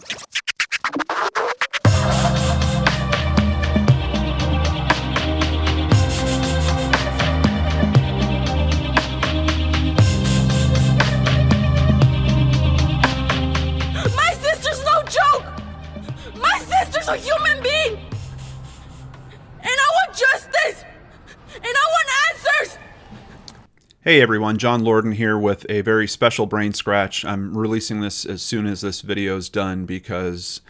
My sister's no joke! My sister's a human being! And I want justice! And I want answers! Hey everyone, John Lorden here with a very special BrainScratch. I'm releasing this as soon as this video is done because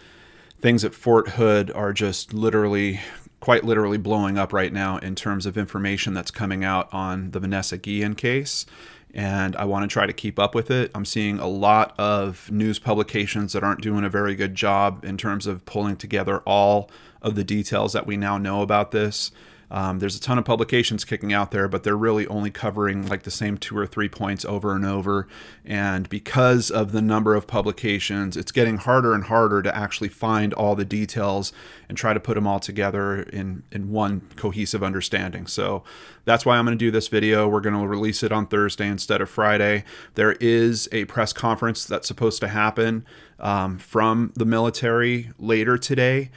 things at Fort Hood are just quite literally blowing up right now in terms of information that's coming out on the Vanessa Guillen case. And I want to try to keep up with it. I'm seeing a lot of news publications that aren't doing a very good job in terms of pulling together all of the details that we now know about this. There's a ton of publications kicking out there, but they're really only covering like the same 2 or 3 points over and over. And because of the number of publications, it's getting harder and harder to actually find all the details and try to put them all together in one cohesive understanding. So that's why I'm going to do this video. We're going to release it on Thursday instead of Friday. There is a press conference that's supposed to happen from the military later today.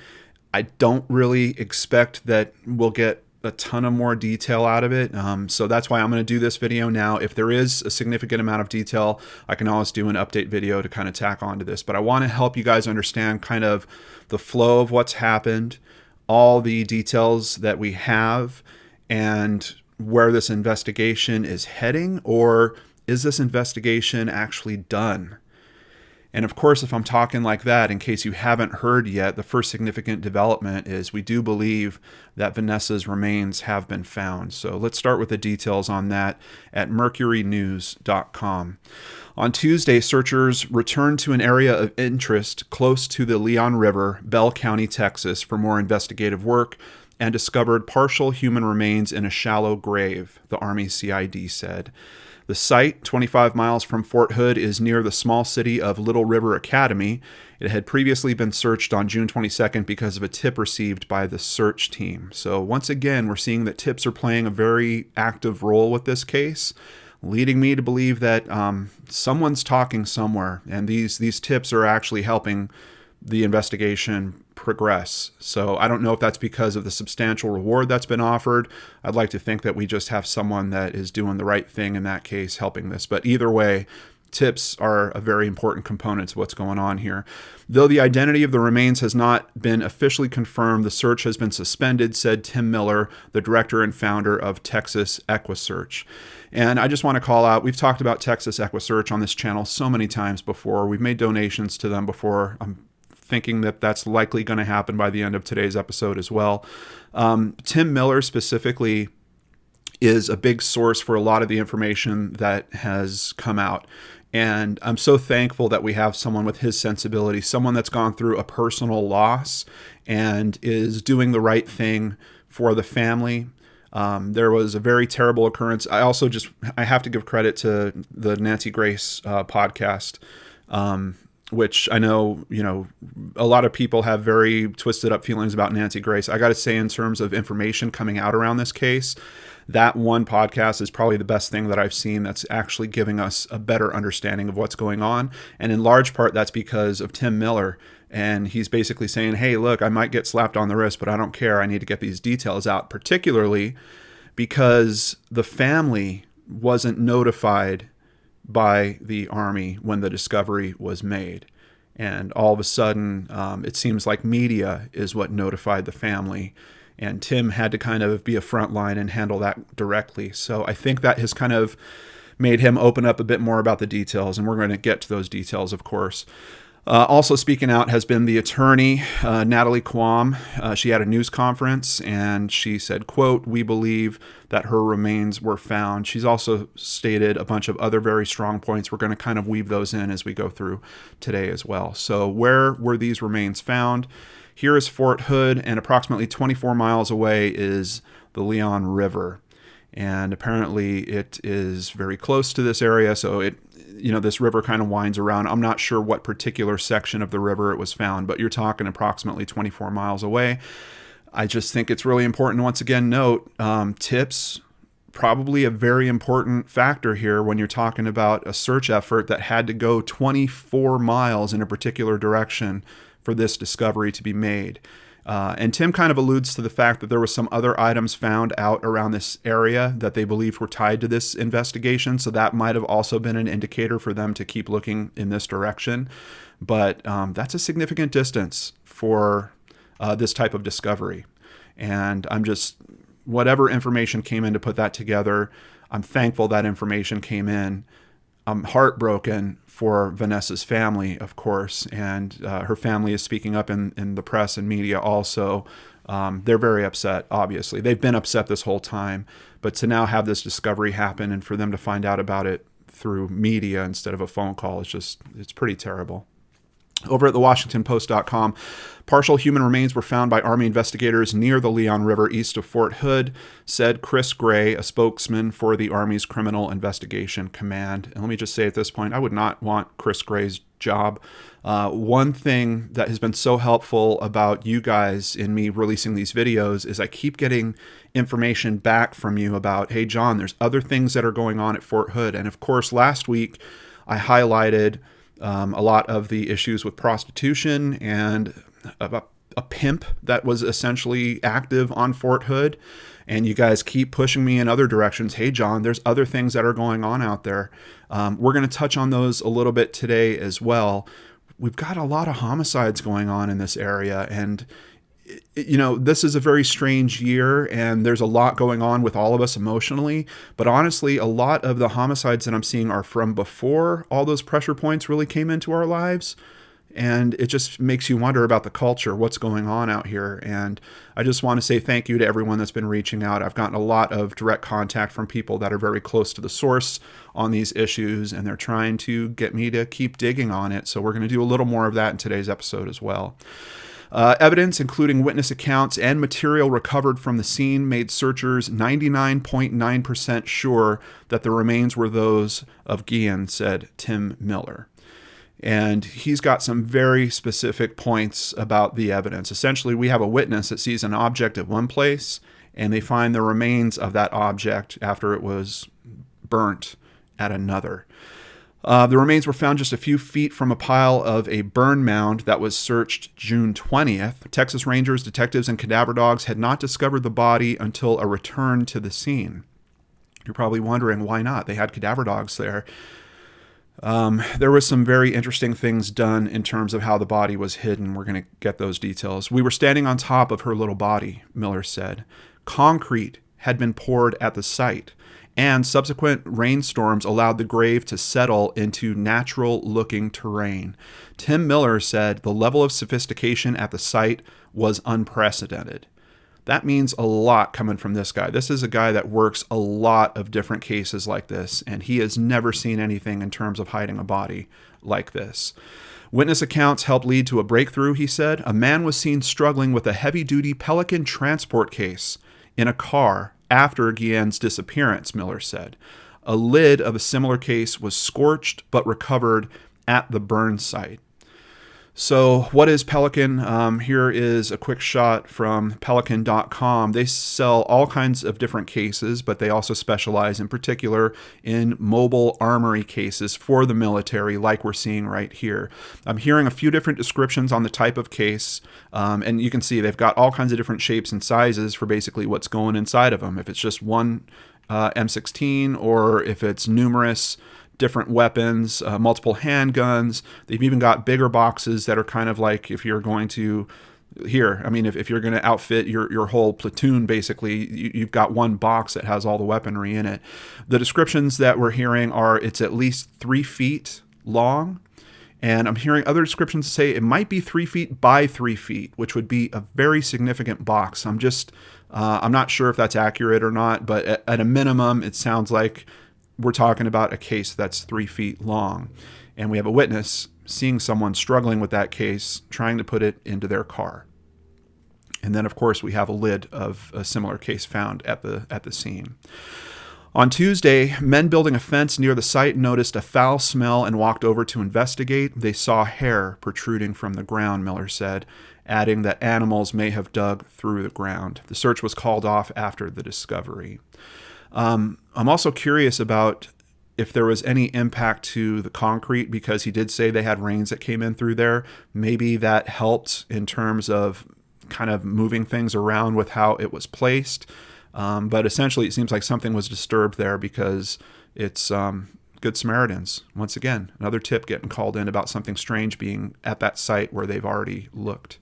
I don't really expect that we'll get a ton of more detail out of it. So that's why I'm going to do this video now. If there is a significant amount of detail, I can always do an update video to kind of tack onto this. But I want to help you guys understand kind of the flow of what's happened, all the details that we have, and where this investigation is heading, or is this investigation actually done? And of course, if I'm talking like that, in case you haven't heard yet, the first significant development is we do believe that Vanessa's remains have been found. So let's start with the details on that at mercurynews.com. On Tuesday, searchers returned to an area of interest close to the Leon River, Bell County, Texas, for more investigative work and discovered partial human remains in a shallow grave, the Army CID said. The site, 25 miles from Fort Hood, is near the small city of Little River Academy. It had previously been searched on June 22nd because of a tip received by the search team. So once again, we're seeing that tips are playing a very active role with this case, leading me to believe that someone's talking somewhere, and these tips are actually helping the investigation progress. So I don't know if that's because of the substantial reward that's been offered. I'd like to think that we just have someone that is doing the right thing in that case, helping this. But either way, tips are a very important component to what's going on here. Though the identity of the remains has not been officially confirmed, the search has been suspended, said Tim Miller, the director and founder of Texas Equusearch. And I just want to call out, we've talked about Texas Equusearch on this channel so many times before. We've made donations to them before. I'm thinking that that's likely going to happen by the end of today's episode as well. Tim Miller specifically is a big source for a lot of the information that has come out. And I'm so thankful that we have someone with his sensibility, someone that's gone through a personal loss and is doing the right thing for the family. There was a very terrible occurrence. I have to give credit to the Nancy Grace podcast, which I know, a lot of people have very twisted up feelings about Nancy Grace. I got to say, in terms of information coming out around this case, that one podcast is probably the best thing that I've seen that's actually giving us a better understanding of what's going on. And in large part, that's because of Tim Miller. And he's basically saying, hey, look, I might get slapped on the wrist, but I don't care. I need to get these details out, particularly because the family wasn't notified by the Army when the discovery was made. And all of a sudden, it seems like media is what notified the family. And Tim had to kind of be a front line and handle that directly. So I think that has kind of made him open up a bit more about the details. And we're going to get to those details, of course. Also speaking out has been the attorney, Natalie Khawam. She had a news conference and she said, quote, "We believe that her remains were found." She's also stated a bunch of other very strong points. We're going to kind of weave those in as we go through today as well. So where were these remains found? Here is Fort Hood, and approximately 24 miles away is the Leon River. And apparently it is very close to this area, so this river kind of winds around. I'm not sure what particular section of the river it was found, but you're talking approximately 24 miles away. I just think it's really important to once again note, tips probably a very important factor here when you're talking about a search effort that had to go 24 miles in a particular direction for this discovery to be made. And Tim kind of alludes to the fact that there was some other items found out around this area that they believed were tied to this investigation. So that might have also been an indicator for them to keep looking in this direction. But that's a significant distance for this type of discovery. And whatever information came in to put that together, I'm thankful that information came in. I'm heartbroken for Vanessa's family, of course, and her family is speaking up in the press and media also. They're very upset, obviously. They've been upset this whole time, but to now have this discovery happen and for them to find out about it through media instead of a phone call, it's pretty terrible. Over at thewashingtonpost.com, partial human remains were found by Army investigators near the Leon River east of Fort Hood, said Chris Gray, a spokesman for the Army's Criminal Investigation Command. And let me just say at this point, I would not want Chris Gray's job. One thing that has been so helpful about you guys in me releasing these videos is I keep getting information back from you about, hey, John, there's other things that are going on at Fort Hood. And of course, last week I highlighted a lot of the issues with prostitution and a pimp that was essentially active on Fort Hood. And you guys keep pushing me in other directions. Hey, John, there's other things that are going on out there. We're going to touch on those a little bit today as well. We've got a lot of homicides going on in this area. And, you know, this is a very strange year and there's a lot going on with all of us emotionally. But honestly, a lot of the homicides that I'm seeing are from before all those pressure points really came into our lives. And it just makes you wonder about the culture, what's going on out here. And I just want to say thank you to everyone that's been reaching out. I've gotten a lot of direct contact from people that are very close to the source on these issues, and they're trying to get me to keep digging on it. So we're going to do a little more of that in today's episode as well. Evidence, including witness accounts and material recovered from the scene, made searchers 99.9% sure that the remains were those of Guillen, said Tim Miller. And he's got some very specific points about the evidence. Essentially, we have a witness that sees an object at one place, and they find the remains of that object after it was burnt at another. The remains were found just a few feet from a pile of a burn mound that was searched June 20th. Texas Rangers, detectives, and cadaver dogs had not discovered the body until a return to the scene. You're probably wondering why not? They had cadaver dogs there. There was some very interesting things done in terms of how the body was hidden. We're going to get those details. We were standing on top of her little body, Miller said. Concrete had been poured at the site, and subsequent rainstorms allowed the grave to settle into natural-looking terrain. Tim Miller said the level of sophistication at the site was unprecedented. That means a lot coming from this guy. This is a guy that works a lot of different cases like this, and he has never seen anything in terms of hiding a body like this. Witness accounts helped lead to a breakthrough, he said. A man was seen struggling with a heavy-duty Pelican transport case in a car after Guillen's disappearance, Miller said. A lid of a similar case was scorched but recovered at the burn site. So what is Pelican? Here is a quick shot from Pelican.com. They sell all kinds of different cases, but they also specialize in particular in mobile armory cases for the military, like we're seeing right here. I'm hearing a few different descriptions on the type of case, and you can see they've got all kinds of different shapes and sizes for basically what's going inside of them. If it's just one M16 or if it's numerous different weapons, multiple handguns. They've even got bigger boxes that are kind of like if you're going to if you're going to outfit your whole platoon, basically, you've got one box that has all the weaponry in it. The descriptions that we're hearing are it's at least 3 feet long. And I'm hearing other descriptions say it might be 3 feet by 3 feet, which would be a very significant box. I'm not sure if that's accurate or not, but at a minimum, it sounds like we're talking about a case that's 3 feet long. And we have a witness seeing someone struggling with that case, trying to put it into their car. And then, of course, we have a lid of a similar case found at the scene. On Tuesday, men building a fence near the site noticed a foul smell and walked over to investigate. They saw hair protruding from the ground, Miller said, adding that animals may have dug through the ground. The search was called off after the discovery. I'm also curious about if there was any impact to the concrete, because he did say they had rains that came in through there. Maybe that helped in terms of kind of moving things around with how it was placed. But essentially, it seems like something was disturbed there, because it's Good Samaritans. Once again, another tip getting called in about something strange being at that site where they've already looked.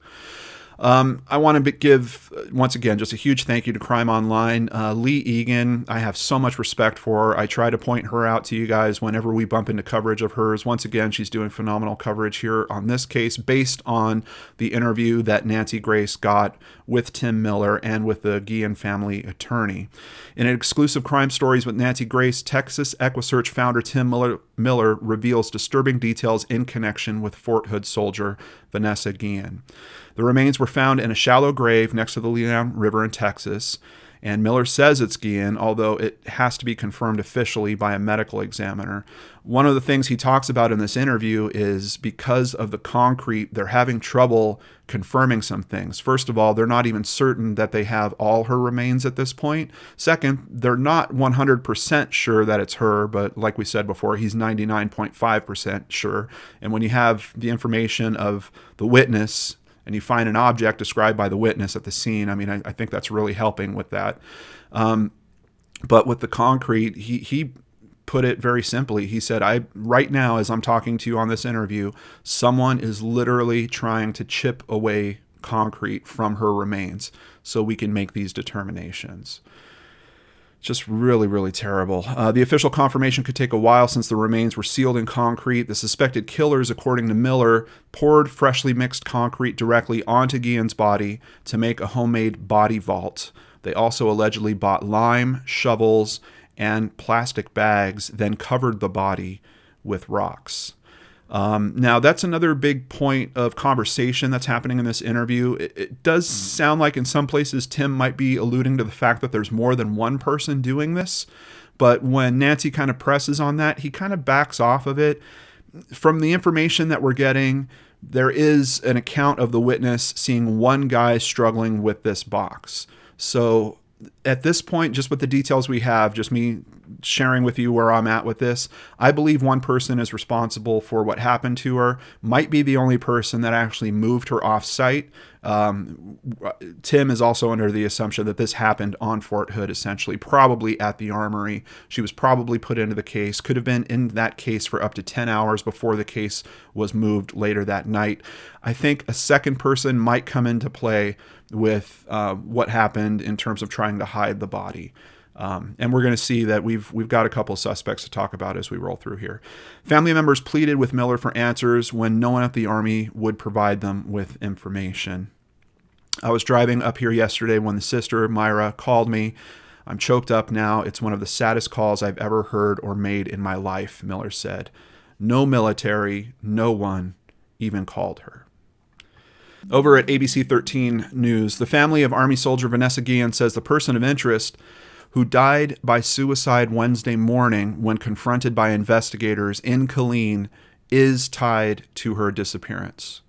I want to give, once again, just a huge thank you to Crime Online. Lee Egan, I have so much respect for her. I try to point her out to you guys whenever we bump into coverage of hers. Once again, she's doing phenomenal coverage here on this case based on the interview that Nancy Grace got with Tim Miller and with the Guillen family attorney. In an exclusive Crime Stories with Nancy Grace, Texas Equusearch founder Tim Miller reveals disturbing details in connection with Fort Hood soldier Vanessa Guillen. The remains were found in a shallow grave next to the Leon River in Texas, and Miller says it's Guillen, although it has to be confirmed officially by a medical examiner. One of the things he talks about in this interview is because of the concrete, they're having trouble confirming some things. First of all, they're not even certain that they have all her remains at this point. Second, they're not 100% sure that it's her, but like we said before, he's 99.5% sure. And when you have the information of the witness and you find an object described by the witness at the scene, I mean, I think that's really helping with that. But with the concrete, he put it very simply. He said, right now, as I'm talking to you on this interview, someone is literally trying to chip away concrete from her remains so we can make these determinations. Just really, really terrible. The official confirmation could take a while since the remains were sealed in concrete. The suspected killers, according to Miller, poured freshly mixed concrete directly onto Guillen's body to make a homemade body vault. They also allegedly bought lime, shovels, and plastic bags, then covered the body with rocks. Now, that's another big point of conversation that's happening in this interview. It does sound like in some places Tim might be alluding to the fact that there's more than one person doing this. But when Nancy kind of presses on that, he kind of backs off of it. From the information that we're getting, there is an account of the witness seeing one guy struggling with this box. So at this point, just with the details we have, just me sharing with you where I'm at with this, I believe one person is responsible for what happened to her, might be the only person that actually moved her off site. Tim is also under the assumption that this happened on Fort Hood, essentially, probably at the armory. She was probably put into the case, could have been in that case for up to 10 hours before the case was moved later that night. I think a second person might come into play with what happened in terms of trying to hide the body. And we're going to see that we've got a couple of suspects to talk about as we roll through here. Family members pleaded with Miller for answers when no one at the Army would provide them with information. I was driving up here yesterday when the sister, Myra, called me. I'm choked up now. It's one of the saddest calls I've ever heard or made in my life, Miller said. No military, no one even called her. Over at ABC 13 News, the family of Army soldier Vanessa Guillen says the person of interest who died by suicide Wednesday morning when confronted by investigators in Killeen is tied to her disappearance.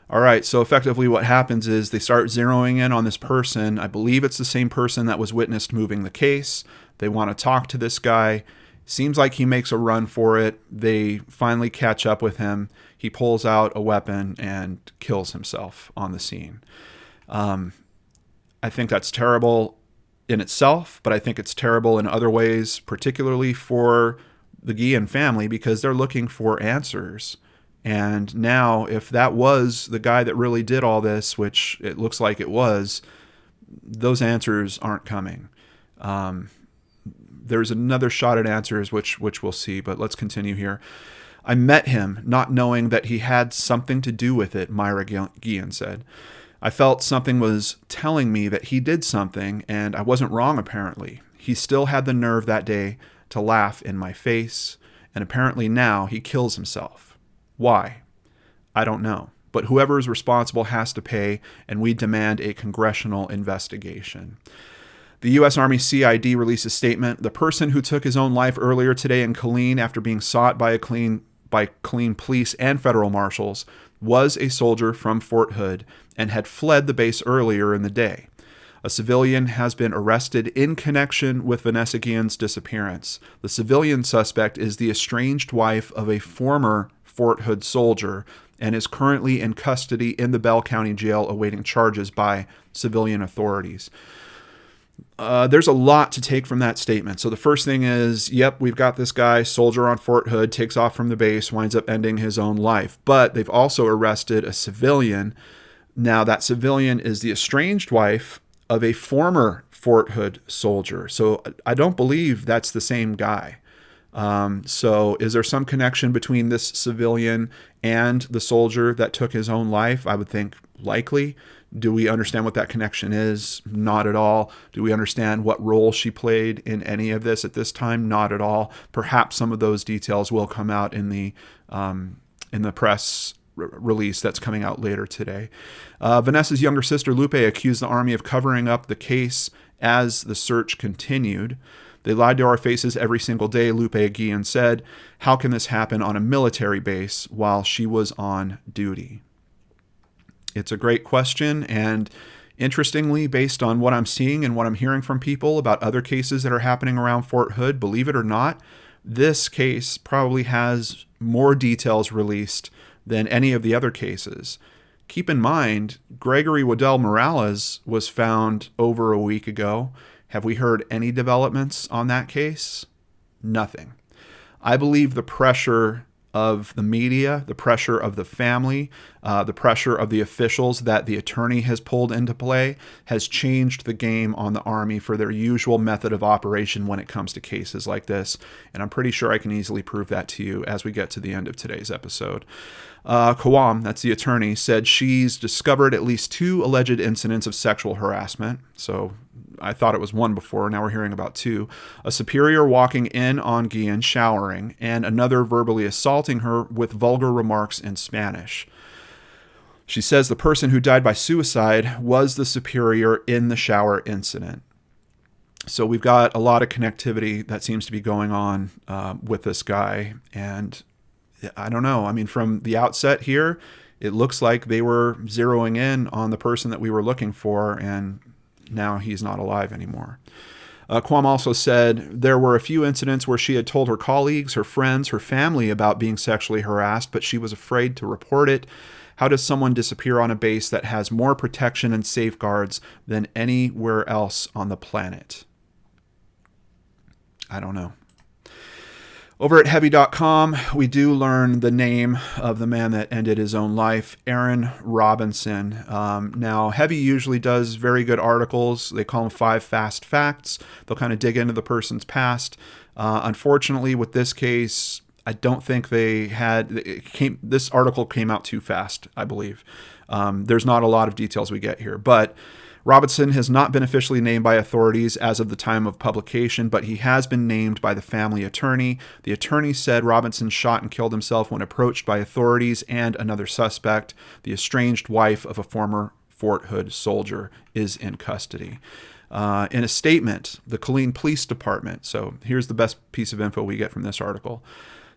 All right, so effectively what happens is they start zeroing in on this person. I believe it's the same person that was witnessed moving the case. They want to talk to this guy. Seems like he makes a run for it. They finally catch up with him. He pulls out a weapon and kills himself on the scene. I think that's terrible in itself, but I think it's terrible in other ways, particularly for the Guillen family, because they're looking for answers. And now, if that was the guy that really did all this, which it looks like it was, those answers aren't coming. There's another shot at answers, which we'll see, but let's continue here. I met him not knowing that he had something to do with it, Myra Guillen said. I felt something was telling me that he did something, and I wasn't wrong, apparently. He still had the nerve that day to laugh in my face, and apparently now he kills himself. Why? I don't know. But whoever is responsible has to pay, and we demand a congressional investigation. The U.S. Army CID released a statement. The person who took his own life earlier today in Killeen after being sought by Killeen police and federal marshals was a soldier from Fort Hood and had fled the base earlier in the day. A civilian has been arrested in connection with Vanessa Guillen's disappearance. The civilian suspect is the estranged wife of a former Fort Hood soldier and is currently in custody in the Bell County Jail awaiting charges by civilian authorities. There's a lot to take from that statement. So the first thing is, yep, we've got this guy, soldier on Fort Hood, takes off from the base, winds up ending his own life. But they've also arrested a civilian. Now, that civilian is the estranged wife of a former Fort Hood soldier. So I don't believe that's the same guy. So is there some connection between this civilian and the soldier that took his own life? I would think likely. Do we understand what that connection is? Not at all. Do we understand what role she played in any of this at this time? Not at all. Perhaps some of those details will come out in the press release that's coming out later today. Vanessa's younger sister Lupe accused the Army of covering up the case as the search continued. They lied to our faces every single day, Lupe Guillen said. How can this happen on a military base while she was on duty? It's a great question, and interestingly, based on what I'm seeing and what I'm hearing from people about other cases that are happening around Fort Hood, believe it or not, this case probably has more details released than any of the other cases. Keep in mind, Gregory Wedel-Morales was found over a week ago. Have we heard any developments on that case? Nothing. I believe the pressure of the media, the pressure of the family, the pressure of the officials that the attorney has pulled into play has changed the game on the Army for their usual method of operation when it comes to cases like this. And I'm pretty sure I can easily prove that to you as we get to the end of today's episode. Khawam, that's the attorney, said she's discovered at least 2 alleged incidents of sexual harassment. So I thought it was 1 before. Now we're hearing about 2. A superior walking in on Guillen showering, and another verbally assaulting her with vulgar remarks in Spanish. She says the person who died by suicide was the superior in the shower incident. So we've got a lot of connectivity that seems to be going on with this guy. And I don't know. I mean, from the outset here, it looks like they were zeroing in on the person that we were looking for, and now he's not alive anymore. Khawam also said there were a few incidents where she had told her colleagues, her friends, her family about being sexually harassed, but she was afraid to report it. How does someone disappear on a base that has more protection and safeguards than anywhere else on the planet? I don't know. Over at Heavy.com, we do learn the name of the man that ended his own life, Aaron Robinson. Now, Heavy usually does very good articles. They call them 5 Fast Facts. They'll kind of dig into the person's past. Unfortunately, with this case, I don't think this article came out too fast, I believe. There's not a lot of details we get here, but Robinson has not been officially named by authorities as of the time of publication, but he has been named by the family attorney. The attorney said Robinson shot and killed himself when approached by authorities and another suspect. The estranged wife of a former Fort Hood soldier is in custody. In a statement, the Killeen Police Department, so here's the best piece of info we get from this article,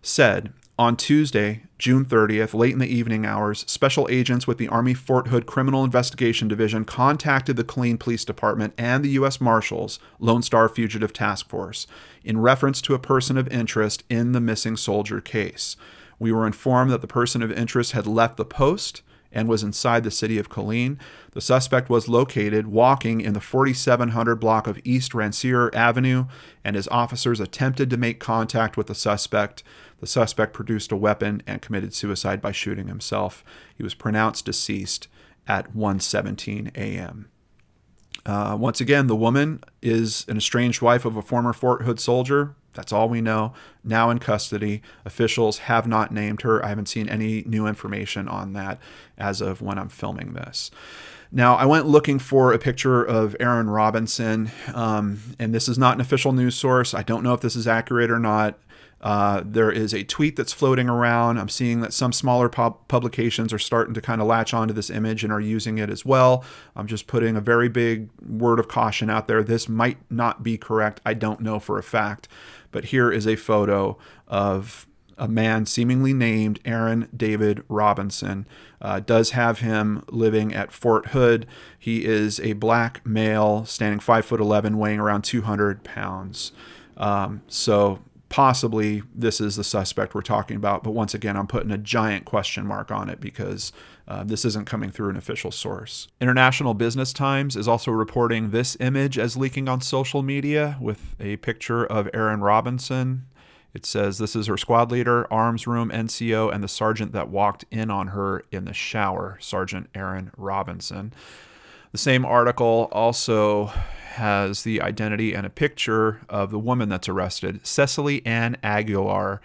said, on Tuesday, June 30th, late in the evening hours, special agents with the Army Fort Hood Criminal Investigation Division contacted the Killeen Police Department and the U.S. Marshals Lone Star Fugitive Task Force in reference to a person of interest in the missing soldier case. We were informed that the person of interest had left the post and was inside the city of Killeen. The suspect was located walking in the 4700 block of East Rancier Avenue, and as officers attempted to make contact with the suspect produced a weapon and committed suicide by shooting himself. He was pronounced deceased at 1:17 a.m. Once again, the woman is an estranged wife of a former Fort Hood soldier. That's all we know. Now in custody. Officials have not named her. I haven't seen any new information on that as of when I'm filming this. Now, I went looking for a picture of Aaron Robinson, and this is not an official news source. I don't know if this is accurate or not. There is a tweet that's floating around. I'm seeing that some smaller publications are starting to kind of latch onto this image and are using it as well. I'm just putting a very big word of caution out there. This might not be correct. I don't know for a fact. But here is a photo of a man seemingly named Aaron David Robinson. Does have him living at Fort Hood. He is a black male, standing 5'11", weighing around 200 pounds. So possibly this is the suspect we're talking about. But once again, I'm putting a giant question mark on it because this isn't coming through an official source. International Business Times is also reporting this image as leaking on social media with a picture of Aaron Robinson. It says this is her squad leader, arms room NCO, and the sergeant that walked in on her in the shower, Sergeant Aaron Robinson. The same article also has the identity and a picture of the woman that's arrested, Cecily Ann Aguilar,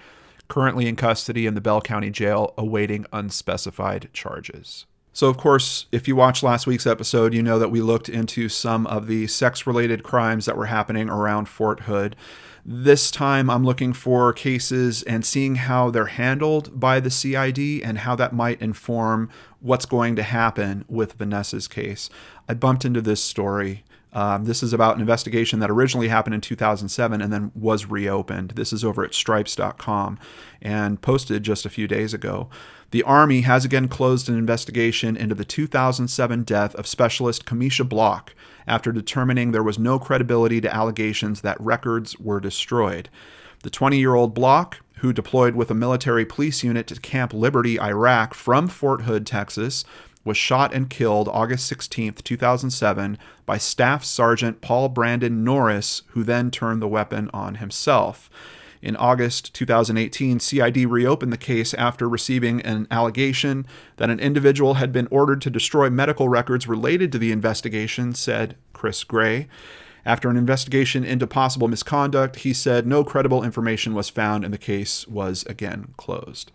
currently in custody in the Bell County Jail, awaiting unspecified charges. So, of course, if you watched last week's episode, you know that we looked into some of the sex-related crimes that were happening around Fort Hood. This time, I'm looking for cases and seeing how they're handled by the CID and how that might inform what's going to happen with Vanessa's case. I bumped into this story. This is about an investigation that originally happened in 2007 and then was reopened. This is over at stripes.com and posted just a few days ago. The Army has again closed an investigation into the 2007 death of Specialist Kamisha Block after determining there was no credibility to allegations that records were destroyed. The 20-year-old Block, who deployed with a military police unit to Camp Liberty, Iraq, from Fort Hood, Texas, was shot and killed August 16, 2007, by Staff Sergeant Paul Brandon Norris, who then turned the weapon on himself. In August 2018, CID reopened the case after receiving an allegation that an individual had been ordered to destroy medical records related to the investigation, said Chris Gray. After an investigation into possible misconduct, he said no credible information was found and the case was again closed.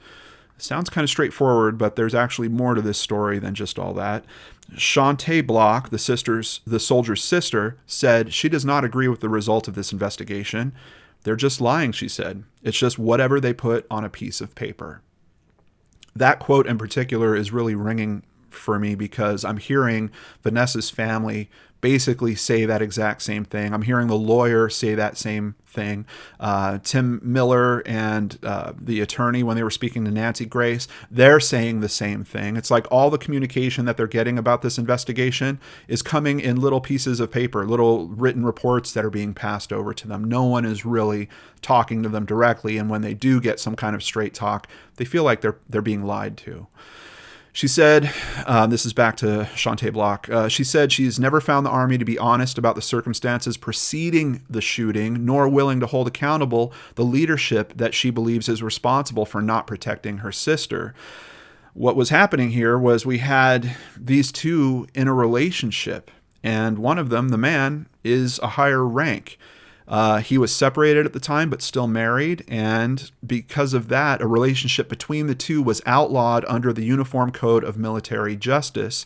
Sounds kind of straightforward, but there's actually more to this story than just all that. Shantae Block, the soldier's sister, said she does not agree with the result of this investigation. They're just lying, she said. It's just whatever they put on a piece of paper. That quote in particular is really ringing for me because I'm hearing Vanessa's family basically say that exact same thing. I'm hearing the lawyer say that same thing. Tim Miller and the attorney, when they were speaking to Nancy Grace, they're saying the same thing. It's like all the communication that they're getting about this investigation is coming in little pieces of paper, little written reports that are being passed over to them. No one is really talking to them directly, and when they do get some kind of straight talk, they feel like they're being lied to. She said, this is back to Shantae Block, she said she's never found the Army to be honest about the circumstances preceding the shooting, nor willing to hold accountable the leadership that she believes is responsible for not protecting her sister. What was happening here was we had these two in a relationship, and one of them, the man, is a higher rank. He was separated at the time, but still married. And because of that, a relationship between the two was outlawed under the Uniform Code of Military Justice.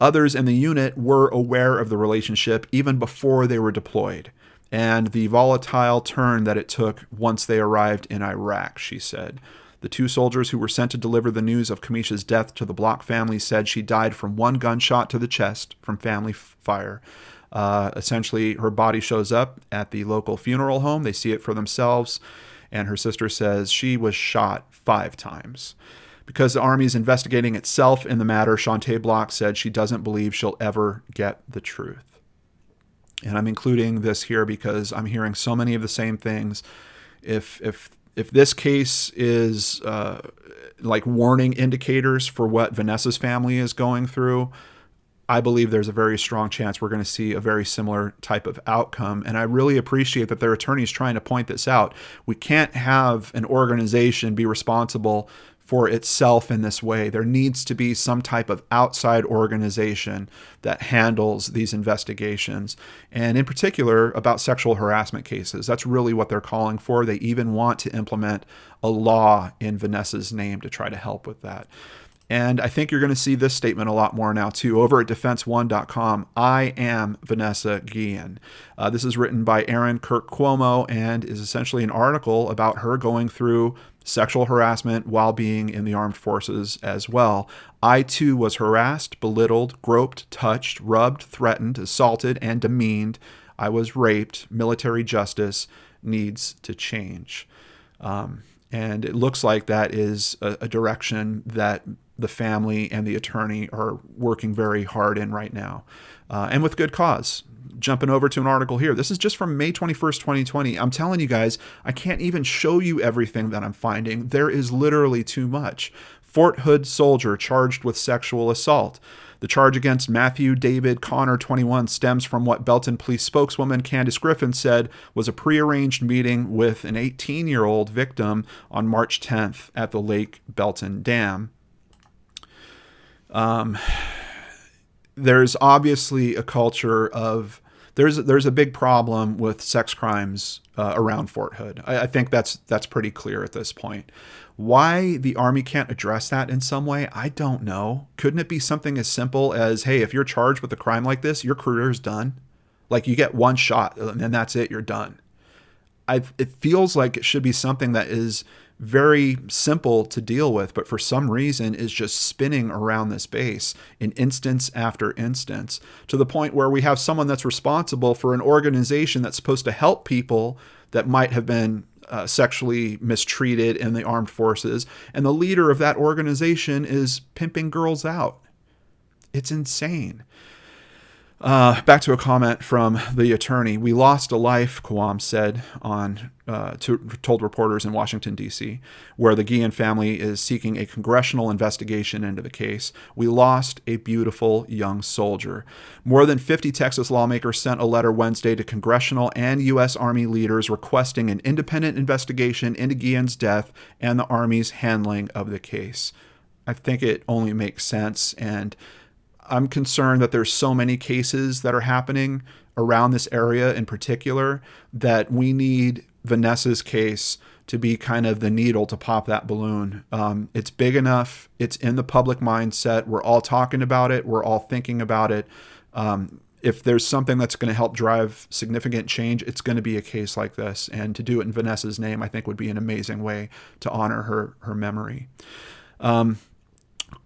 Others in the unit were aware of the relationship even before they were deployed, and the volatile turn that it took once they arrived in Iraq, she said. The two soldiers who were sent to deliver the news of Kamisha's death to the Block family said she died from one gunshot to the chest from family fire. Essentially, her body shows up at the local funeral home. They see it for themselves, and her sister says she was shot 5 times. Because the Army is investigating itself in the matter, Shantae Block said she doesn't believe she'll ever get the truth. And I'm including this here because I'm hearing so many of the same things. If this case is like warning indicators for what Vanessa's family is going through, I believe there's a very strong chance we're going to see a very similar type of outcome. And I really appreciate that their attorney's trying to point this out. We can't have an organization be responsible for itself in this way. There needs to be some type of outside organization that handles these investigations, and in particular about sexual harassment cases. That's really what they're calling for. They even want to implement a law in Vanessa's name to try to help with that. And I think you're going to see this statement a lot more now, too. Over at defense1.com, I am Vanessa Guillen. This is written by Aaron Kirk Cuomo and is essentially an article about her going through sexual harassment while being in the armed forces as well. I, too, was harassed, belittled, groped, touched, rubbed, threatened, assaulted, and demeaned. I was raped. Military justice needs to change. And it looks like that is a direction that the family and the attorney are working very hard in right now, and with good cause. Jumping over to an article here. This is just from May 21st, 2020. I'm telling you guys, I can't even show you everything that I'm finding. There is literally too much. Fort Hood soldier charged with sexual assault. The charge against Matthew David Connor, 21, stems from what Belton Police spokeswoman Candace Griffin said was a prearranged meeting with an 18-year-old victim on March 10th at the Lake Belton Dam. There's obviously a culture of there's a big problem with sex crimes around Fort Hood. I think that's pretty clear at this point. Why the Army can't address that in some way, I don't know. Couldn't it be something as simple as, hey, if you're charged with a crime like this, your career's done? Like, you get one shot and then that's it, you're done. It feels like it should be something that is very simple to deal with, but for some reason is just spinning around this base in instance after instance, to the point where we have someone that's responsible for an organization that's supposed to help people that might have been sexually mistreated in the armed forces, and the leader of that organization is pimping girls out. It's insane. Back to a comment from the attorney. We lost a life, Khawam said told reporters in Washington, D.C., where the Guillen family is seeking a congressional investigation into the case. We lost a beautiful young soldier. More than 50 Texas lawmakers sent a letter Wednesday to congressional and U.S. Army leaders requesting an independent investigation into Guillen's death and the Army's handling of the case. I think it only makes sense, and I'm concerned that there's so many cases that are happening around this area in particular that we need Vanessa's case to be kind of the needle to pop that balloon. It's big enough. It's in the public mindset. We're all talking about it. We're all thinking about it. If there's something that's going to help drive significant change, it's going to be a case like this. And to do it in Vanessa's name, I think would be an amazing way to honor her memory.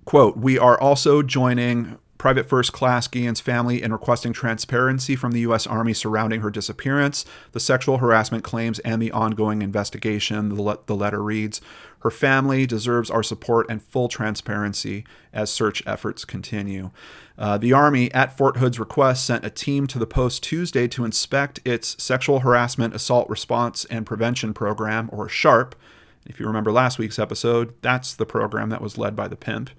Quote, we are also joining Private First Class Guillen's family in requesting transparency from the U.S. Army surrounding her disappearance, the sexual harassment claims, and the ongoing investigation. The letter reads, her family deserves our support and full transparency as search efforts continue. The Army, at Fort Hood's request, sent a team to the post Tuesday to inspect its Sexual Harassment Assault Response and Prevention Program, or SHARP. If you remember last week's episode, that's the program that was led by the pimp.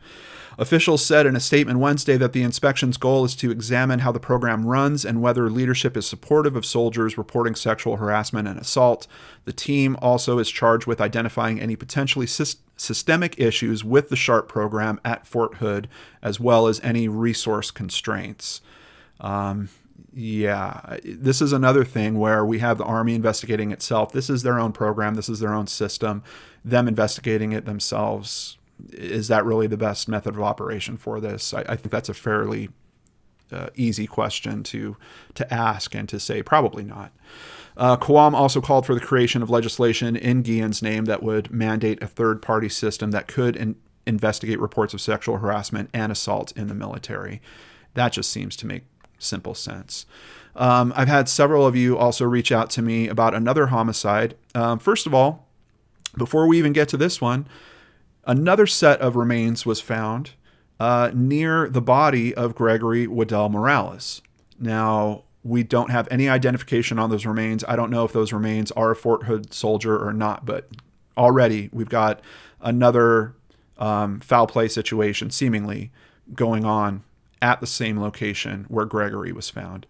Officials said in a statement Wednesday that the inspection's goal is to examine how the program runs and whether leadership is supportive of soldiers reporting sexual harassment and assault. The team also is charged with identifying any potentially systemic issues with the SHARP program at Fort Hood, as well as any resource constraints. Yeah, this is another thing where we have the Army investigating itself. This is their own program. This is their own system. Them investigating it themselves. Is that really the best method of operation for this? I think that's a fairly easy question to ask and to say probably not. Khawam also called for the creation of legislation in Guillen's name that would mandate a third-party system that could investigate reports of sexual harassment and assault in the military. That just seems to make simple sense. I've had several of you also reach out to me about another homicide. First of all, before we even get to this one, another set of remains was found near the body of Gregory Wedel-Morales. Now, we don't have any identification on those remains. I don't know if those remains are a Fort Hood soldier or not, but already we've got another foul play situation seemingly going on at the same location where Gregory was found.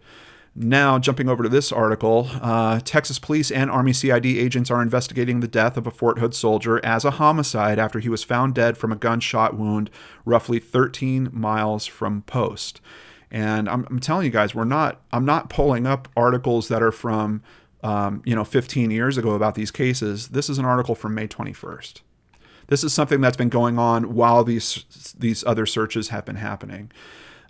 Now, jumping over to this article, Texas police and Army CID agents are investigating the death of a Fort Hood soldier as a homicide after he was found dead from a gunshot wound roughly 13 miles from post. And I'm telling you guys, I'm not pulling up articles that are from 15 years ago about these cases. This is an article from May 21st. This is something that's been going on while these other searches have been happening.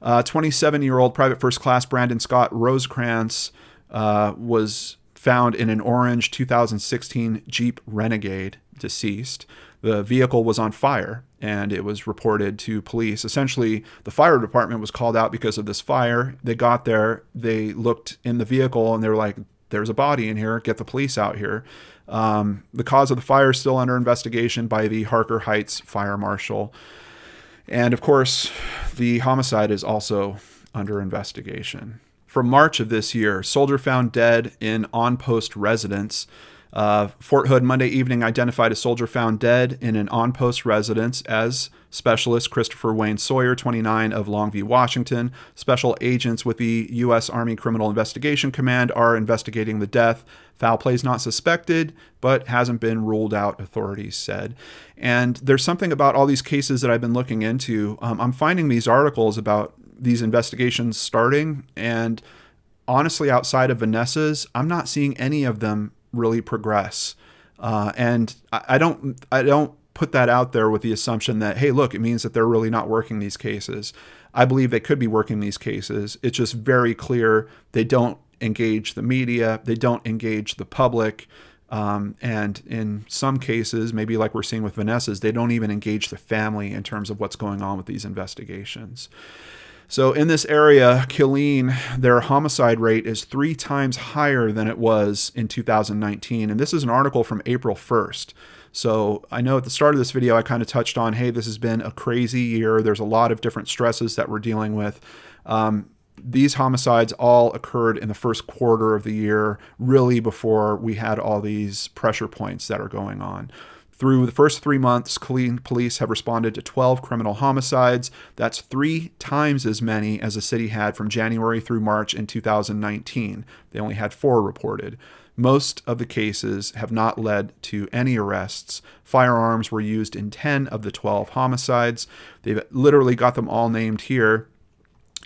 27-year-old Private First Class Brandon Scott Rosecrans was found in an orange 2016 Jeep Renegade, deceased. The vehicle was on fire, and it was reported to police. Essentially, the fire department was called out because of this fire. They got there, they looked in the vehicle, and they were like, there's a body in here, get the police out here. The cause of the fire is still under investigation by the Harker Heights Fire Marshal. And of course, the homicide is also under investigation. From March of this year, soldier found dead in on-post residence. Fort Hood Monday evening identified a soldier found dead in an on-post residence as Specialist Christopher Wayne Sawyer, 29, of Longview, Washington. Special agents with the U.S. Army Criminal Investigation Command are investigating the death. Foul play is not suspected, but hasn't been ruled out, authorities said. And there's something about all these cases that I've been looking into. I'm finding these articles about these investigations starting, and honestly, outside of Vanessa's, I'm not seeing any of them really progress. And I don't put that out there with the assumption that, hey, look, it means that they're really not working these cases. I believe they could be working these cases. It's just very clear they don't engage the media, they don't engage the public, and in some cases, maybe like we're seeing with Vanessa's, they don't even engage the family in terms of what's going on with these investigations. So in this area, Killeen, their homicide rate is 3 times higher than it was in 2019. And this is an article from April 1st. So I know at the start of this video, I kind of touched on, hey, this has been a crazy year. There's a lot of different stresses that we're dealing with. These homicides all occurred in the first quarter of the year, really before we had all these pressure points that are going on. Through the first 3 months, Killeen police have responded to 12 criminal homicides. That's 3 times as many as the city had from January through March in 2019. They only had 4 reported. Most of the cases have not led to any arrests. Firearms were used in 10 of the 12 homicides. They've literally got them all named here.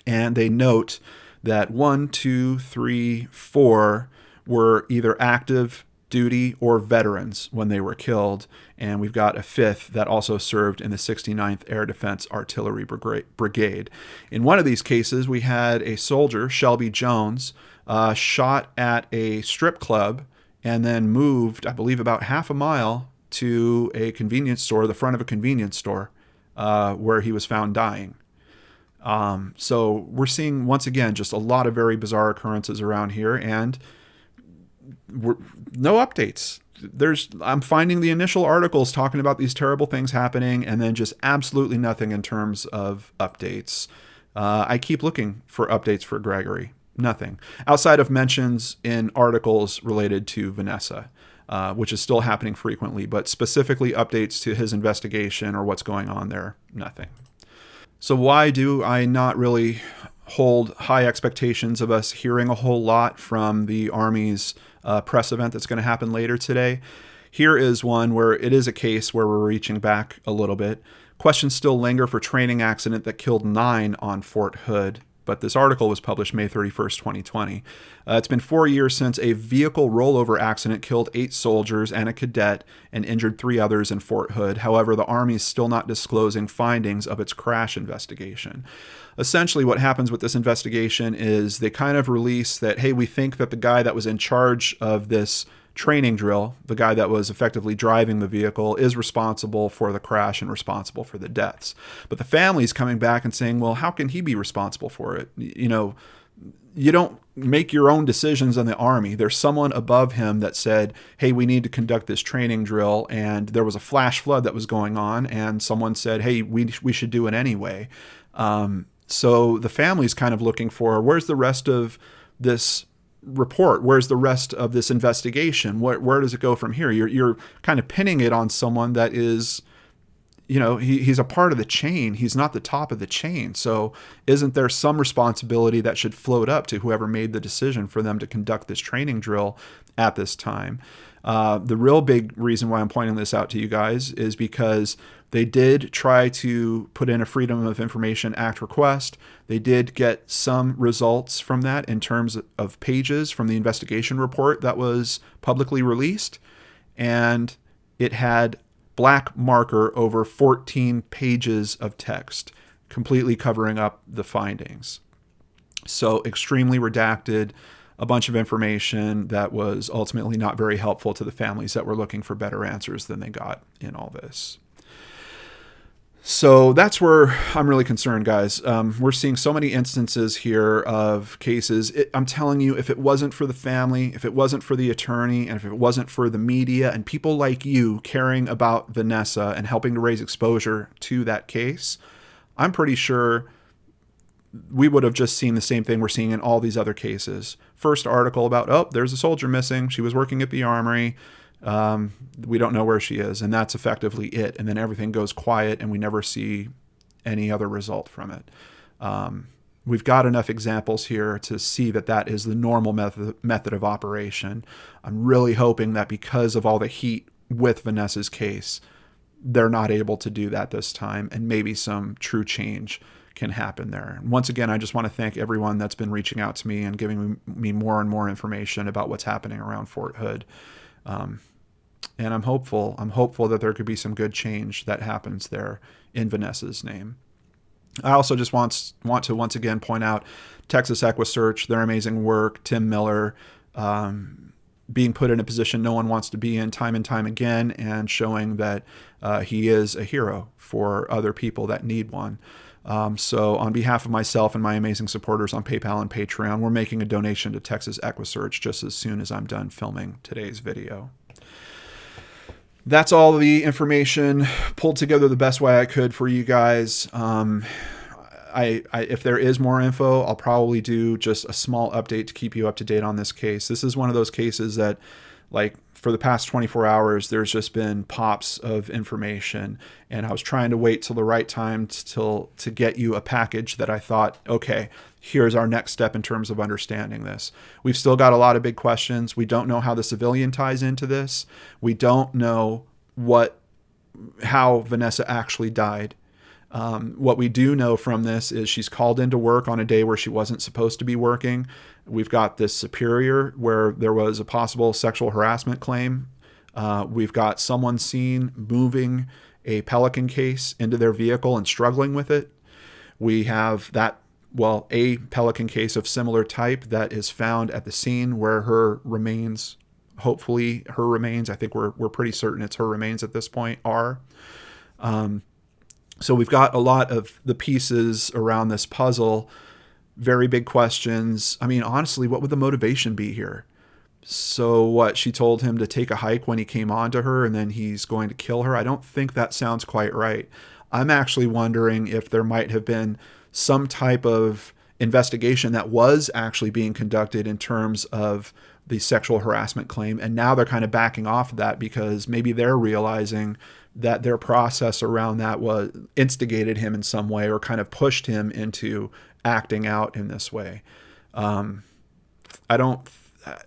And they note that 1, 2, 3, 4 were either active duty or veterans when they were killed, and we've got a 5th that also served in the 69th Air Defense Artillery Brigade. In one of these cases, we had a soldier, Shelby Jones, shot at a strip club and then moved, I believe, about half a mile to a convenience store, the front of a convenience store, where he was found dying. So we're seeing, once again, just a lot of very bizarre occurrences around here, and no updates. I'm finding the initial articles talking about these terrible things happening, and then just absolutely nothing in terms of updates. I keep looking for updates for Gregory. Nothing. Outside of mentions in articles related to Vanessa, which is still happening frequently, but specifically updates to his investigation or what's going on there, nothing. So why do I not really hold high expectations of us hearing a whole lot from the Army's press event that's going to happen later today? Here is one where it is a case where we're reaching back a little bit. Questions still linger for training accident that killed 9 on Fort Hood, but this article was published May 31st, 2020. It's been 4 years since a vehicle rollover accident killed 8 soldiers and a cadet and injured 3 others in Fort Hood. However, the Army is still not disclosing findings of its crash investigation. Essentially, what happens with this investigation is they kind of release that, hey, we think that the guy that was in charge of this training drill, the guy that was effectively driving the vehicle, is responsible for the crash and responsible for the deaths. But the family's coming back and saying, well, how can he be responsible for it? You know, you don't make your own decisions in the Army. There's someone above him that said, hey, we need to conduct this training drill, and there was a flash flood that was going on, and someone said, hey, we should do it anyway. So the family's kind of looking for, where's the rest of this report? Where's the rest of this investigation? Where does it go from here? You're kind of pinning it on someone that is, you know, he's a part of the chain. He's not the top of the chain. So isn't there some responsibility that should float up to whoever made the decision for them to conduct this training drill at this time? The real big reason why I'm pointing this out to you guys is because they did try to put in a Freedom of Information Act request. They did get some results from that in terms of pages from the investigation report that was publicly released. And it had black marker over 14 pages of text, completely covering up the findings. So extremely redacted, a bunch of information that was ultimately not very helpful to the families that were looking for better answers than they got in all this. So that's where I'm really concerned, guys. We're seeing so many instances here of cases. I'm telling you, if it wasn't for the family, if it wasn't for the attorney, and if it wasn't for the media and people like you caring about Vanessa and helping to raise exposure to that case, I'm pretty sure we would have just seen the same thing we're seeing in all these other cases. First article about, oh, there's a soldier missing. She was working at the armory. We don't know where she is. And that's effectively it. And then everything goes quiet and we never see any other result from it. We've got enough examples here to see that that is the normal method of operation. I'm really hoping that because of all the heat with Vanessa's case, they're not able to do that this time, and maybe some true change can happen there. And once again, I just want to thank everyone that's been reaching out to me and giving me more and more information about what's happening around Fort Hood. And I'm hopeful that there could be some good change that happens there in Vanessa's name. I also just want to once again point out Texas Equusearch, their amazing work, Tim Miller, being put in a position no one wants to be in time and time again, and showing that he is a hero for other people that need one. So on behalf of myself and my amazing supporters on PayPal and Patreon, we're making a donation to Texas Equusearch just as soon as I'm done filming today's video. That's all the information pulled together the best way I could for you guys. If there is more info, I'll probably do just a small update to keep you up to date on this case. This is one of those cases that, like, for the past 24 hours, there's just been pops of information, and I was trying to wait till the right time to get you a package that I thought, okay, here's our next step in terms of understanding this. We've still got a lot of big questions. We don't know how the civilian ties into this. We don't know how Vanessa actually died. What we do know from this is she's called into work on a day where she wasn't supposed to be working. We've got this Superior where there was a possible sexual harassment claim. We've got someone seen moving a Pelican case into their vehicle and struggling with it. We have a Pelican case of similar type that is found at the scene where her remains, hopefully her remains, I think we're pretty certain it's her remains at this point, are. So we've got a lot of the pieces around this puzzle. Very big questions. I mean, honestly, what would the motivation be here? So what, she told him to take a hike when he came on to her and then he's going to kill her? I don't think that sounds quite right. I'm actually wondering if there might have been some type of investigation that was actually being conducted in terms of the sexual harassment claim. And now they're kind of backing off of that because maybe they're realizing that their process around that was instigated him in some way or kind of pushed him into acting out in this way.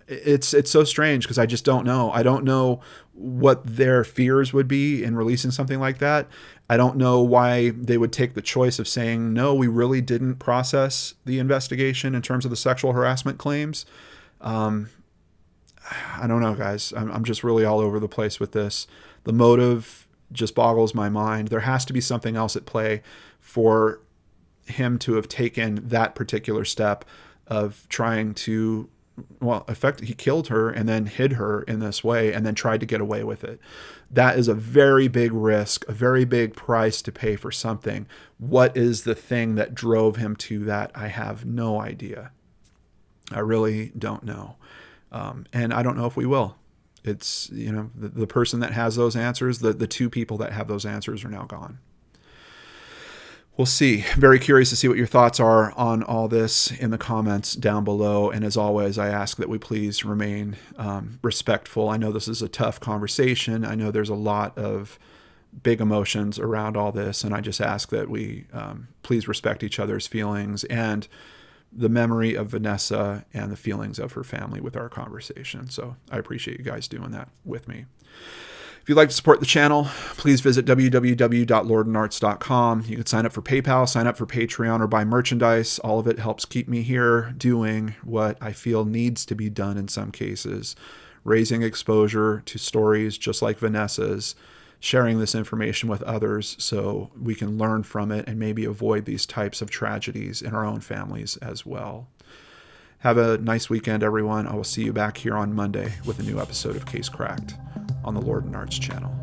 It's so strange because I just don't know. I don't know what their fears would be in releasing something like that. I don't know why they would take the choice of saying, no, we really didn't process the investigation in terms of the sexual harassment claims. I don't know, guys. I'm just really all over the place with this. The motive just boggles my mind. There has to be something else at play for him to have taken that particular step of trying to, he killed her and then hid her in this way and then tried to get away with it. That is a very big risk, a very big price to pay for something. What is the thing that drove him to that? I have no idea. I really don't know. And I don't know if we will. It's, the person that has those answers, the two people that have those answers are now gone. We'll see. Very curious to see what your thoughts are on all this in the comments down below. And as always, I ask that we please remain respectful. I know this is a tough conversation. I know there's a lot of big emotions around all this. And I just ask that we please respect each other's feelings and the memory of Vanessa and the feelings of her family with our conversation. So I appreciate you guys doing that with me. If you'd like to support the channel, please visit www.lordenarts.com. You can sign up for PayPal, sign up for Patreon, or buy merchandise. All of it helps keep me here doing what I feel needs to be done in some cases, raising exposure to stories just like Vanessa's, sharing this information with others so we can learn from it and maybe avoid these types of tragedies in our own families as well. Have a nice weekend, everyone. I will see you back here on Monday with a new episode of Case Cracked on the Lord and Arts channel.